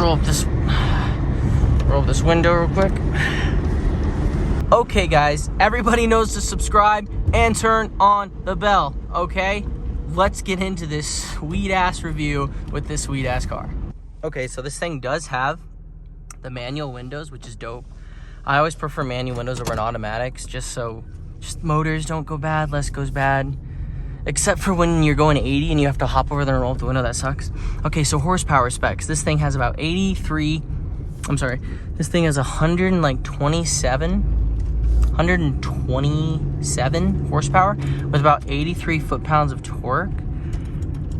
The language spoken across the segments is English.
roll up this window real quick. Okay, guys, everybody knows to subscribe and turn on the bell, okay? Let's get into this sweet-ass review with this sweet-ass car. Okay, so this thing does have the manual windows, which is dope. I always prefer manual windows over an automatics, just motors don't go bad, less goes bad. Except for when you're going 80 and you have to hop over there and roll up the window, that sucks. Okay, so horsepower specs. This thing has about 127 horsepower with about 83 foot-pounds of torque,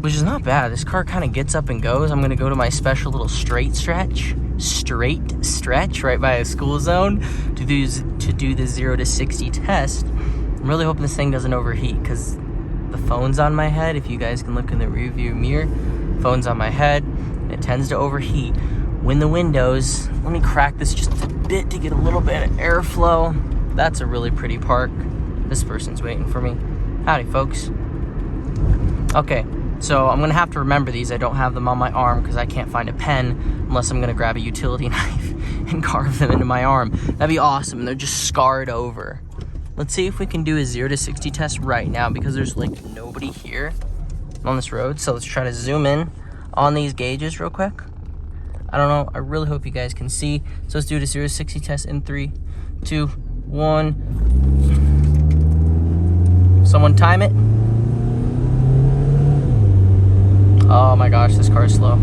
which is not bad. This car kind of gets up and goes. I'm gonna go to my special little straight stretch right by a school zone to do the 0 to 60 test. I'm really hoping this thing doesn't overheat because the phone's on my head. If you guys can look in the rear view mirror, phone's on my head, and it tends to overheat when the windows. Let me crack this just a bit to get a little bit of airflow. That's a really pretty park. This person's waiting for me. Howdy, folks. Okay, so I'm gonna have to remember these. I don't have them on my arm because I can't find a pen unless I'm gonna grab a utility knife and carve them into my arm. That'd be awesome, and they're just scarred over. Let's see if we can do a 0 to 60 test right now because there's like nobody here on this road. So let's try to zoom in on these gauges real quick. I don't know. I really hope you guys can see. So let's do the 0 to 60 test in 3, 2, 1. Someone time it. Oh my gosh, this car is slow.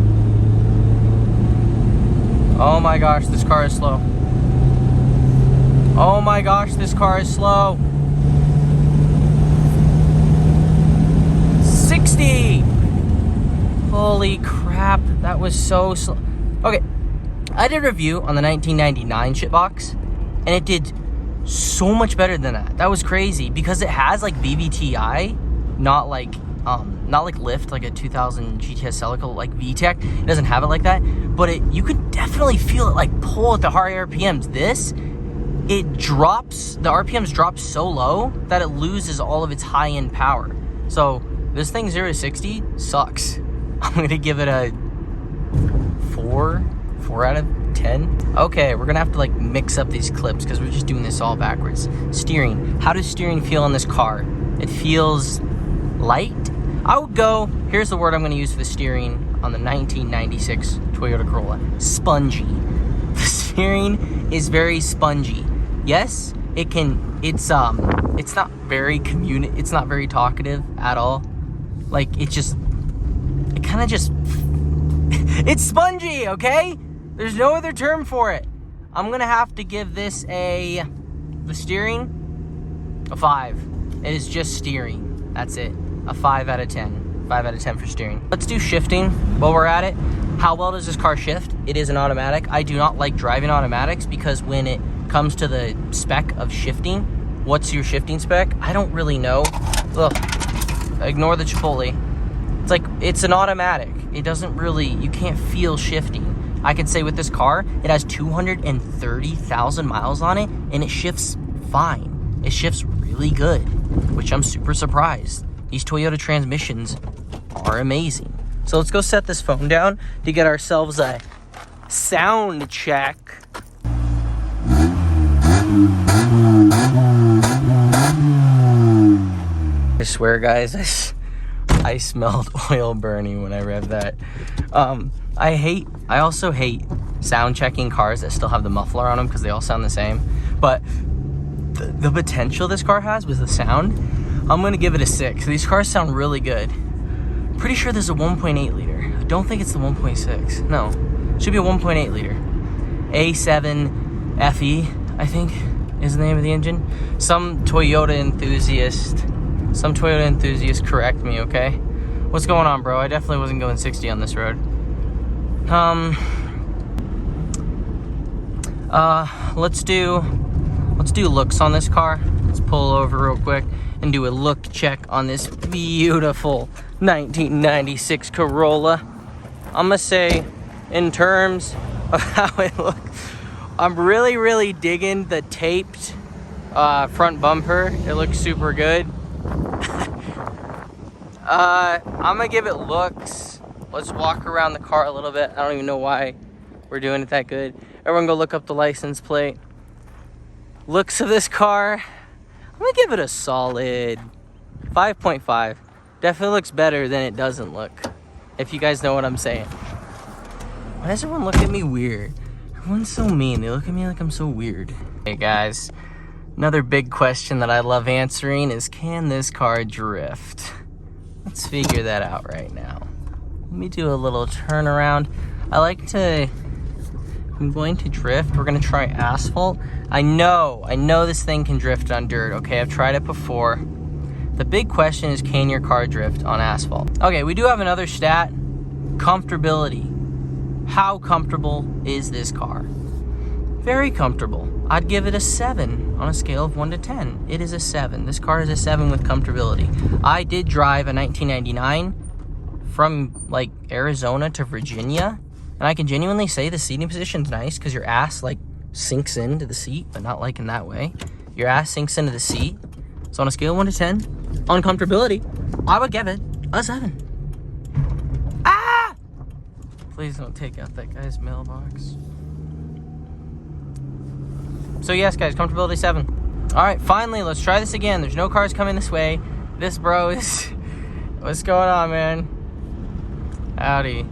Oh my gosh, this car is slow. Oh my gosh, this car is slow. 60! Holy crap, that was so slow. Okay, I did a review on the 1999 shitbox, and it did so much better than that. That was crazy because it has like VVTi, not like Lyft, like a 2000 GTS Celica, like VTEC. It doesn't have it like that, but you could definitely feel it like pull at the higher RPMs. The RPMs drop so low that it loses all of its high-end power. So this thing 0 to 60 sucks. I'm gonna give it a 4 out of 10. Okay, we're gonna have to like mix up these clips because we're just doing this all backwards. Steering. How does steering feel on this car? It feels light. I would go, here's the word I'm gonna use for the steering on the 1996 Toyota Corolla. Spongy. The steering is very spongy. Yes, it's not very it's not very talkative at all. Like it's spongy, okay? There's no other term for it. I'm gonna have to give this the steering, a 5. It is just steering. That's it. A 5 out of 10. 5 out of 10 for steering. Let's do shifting while we're at it. How well does this car shift? It is an automatic. I do not like driving automatics because when it comes to the spec of shifting, what's your shifting spec? I don't really know. Ugh. Ignore the Chipotle. It's an automatic. It doesn't really, you can't feel shifting. I could say with this car, it has 230,000 miles on it, and it shifts fine. It shifts really good, which I'm super surprised. These Toyota transmissions are amazing. So let's go set this phone down to get ourselves a sound check. I swear, guys, I smelled oil burning when I revved that. I also hate sound checking cars that still have the muffler on them because they all sound the same. But the potential this car has with the sound, I'm gonna give it a 6. These cars sound really good. Pretty sure there's a 1.8 liter. I don't think it's the 1.6. No, it should be a 1.8 liter. A7 FE, I think, is the name of the engine. Some Toyota enthusiast correct me, okay? What's going on, bro? I definitely wasn't going 60 on this road. Let's do looks on this car. Let's pull over real quick and do a look check on this beautiful 1996 Corolla. I'm gonna say, in terms of how it looks, I'm really digging the taped front bumper. It looks super good. I'm gonna give it looks. Let's walk around the car a little bit. I don't even know why we're doing it that good. Everyone go look up the license plate. Looks of this car, I'm gonna give it a solid 5.5. Definitely looks better than it doesn't look, if you guys know what I'm saying. Why does everyone look at me weird? Everyone's so mean. They look at me like I'm so weird. Hey guys, another big question that I love answering is, can this car drift? Let's figure that out right now. Let me do a little turnaround. I'm going to drift. We're gonna try asphalt. I know this thing can drift on dirt, okay? I've tried it before. The big question is, can your car drift on asphalt? Okay, we do have another stat, comfortability. How comfortable is this car? Very comfortable. I'd give it a 7 on a scale of 1 to 10. It is a 7. This car is a 7 with comfortability. I did drive a 1999 from like Arizona to Virginia, and I can genuinely say the seating position's nice because your ass like sinks into the seat, but not like in that way. Your ass sinks into the seat. So on a scale of 1 to 10, on comfortability, I would give it a 7. Ah! Please don't take out that guy's mailbox. So yes, guys, comfortability 7. All right, finally, let's try this again. There's no cars coming this way. This bro is... What's going on, man? Howdy.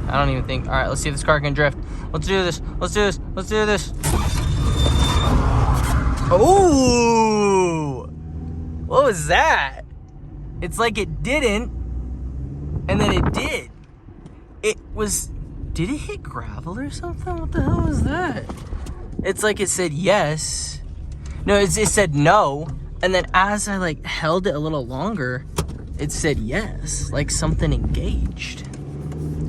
I don't even think... All right, let's see if this car can drift. Let's do this. Let's do this. Let's do this. Oh! What was that? It's like it didn't, and then it did. It was... Did it hit gravel or something? What the hell was that? It's like it said yes. No, it said no. And then as I like held it a little longer, it said yes. Like something engaged.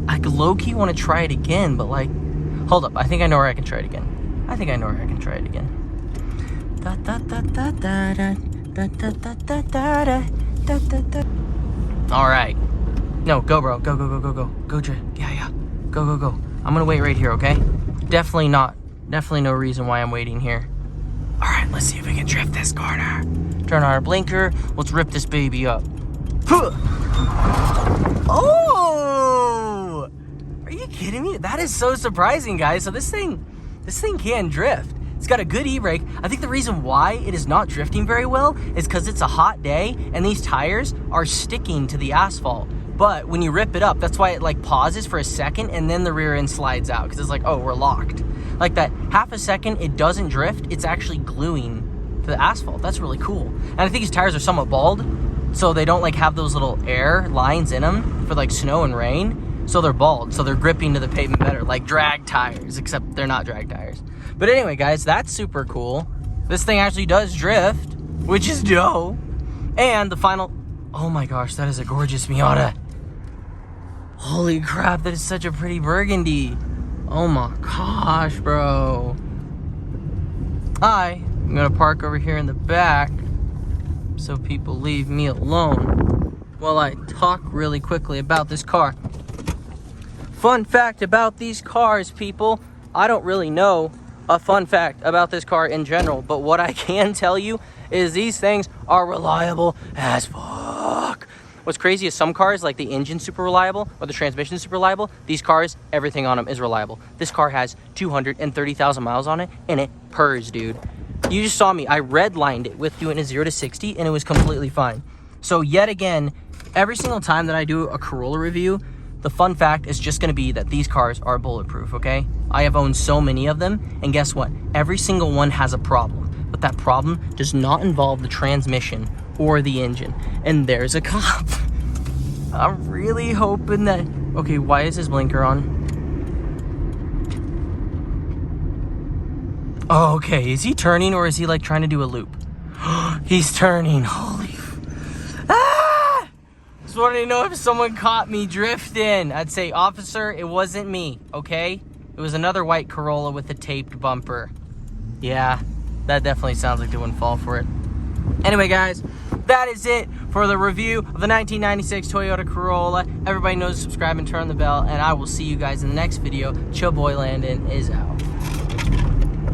I low-key want to try it again, but like, hold up. I think I know where I can try it again. I think I know where I can try it again. Da da da da da da da da da da da da da da. All right. No, go, bro. Go, go, go, go, go. Go, Jay. Yeah. Go, go, go. I'm gonna wait right here, okay? Definitely no reason why I'm waiting here. All right, let's see if we can drift this corner. Turn on our blinker. Let's rip this baby up. Oh! Are you kidding me? That is so surprising, guys. So this thing can drift. It's got a good e-brake. I think the reason why it is not drifting very well is because it's a hot day and these tires are sticking to the asphalt. But when you rip it up, that's why it like pauses for a second and then the rear end slides out because it's like, oh, we're locked. Like that half a second, it doesn't drift. It's actually gluing to the asphalt. That's really cool. And I think these tires are somewhat bald, so they don't like have those little air lines in them for like snow and rain. So they're bald, so they're gripping to the pavement better, like drag tires, except they're not drag tires. But anyway, guys, that's super cool. This thing actually does drift, which is dope. And the final, oh my gosh, that is a gorgeous Miata. Holy crap, that is such a pretty burgundy. Oh my gosh, bro. I'm gonna park over here in the back so people leave me alone while I talk really quickly about this car. Fun fact about these cars, people. I don't really know a fun fact about this car in general, but what I can tell you is these things are reliable as fuck. What's crazy is some cars, like the engine's super reliable or the transmission's super reliable. These cars, everything on them is reliable. This car has 230,000 miles on it and it purrs, dude. You just saw me. I redlined it with doing a 0 to 60 and it was completely fine. So yet again, every single time that I do a Corolla review, the fun fact is just gonna be that these cars are bulletproof, okay? I have owned so many of them, and guess what? Every single one has a problem, but that problem does not involve the transmission or the engine. And there's a cop. I'm really hoping that... Okay, why is his blinker on? Oh, okay, is he turning or is he like trying to do a loop? He's turning, holy... Ah! Just wanted to know if someone caught me drifting. I'd say, officer, it wasn't me, okay? It was another white Corolla with a taped bumper. Yeah, that definitely sounds like they wouldn't fall for it. Anyway, guys, that is it for the review of the 1996 Toyota Corolla. Everybody knows to subscribe and turn on the bell, and I will see you guys in the next video. Chill Boy Landon is out.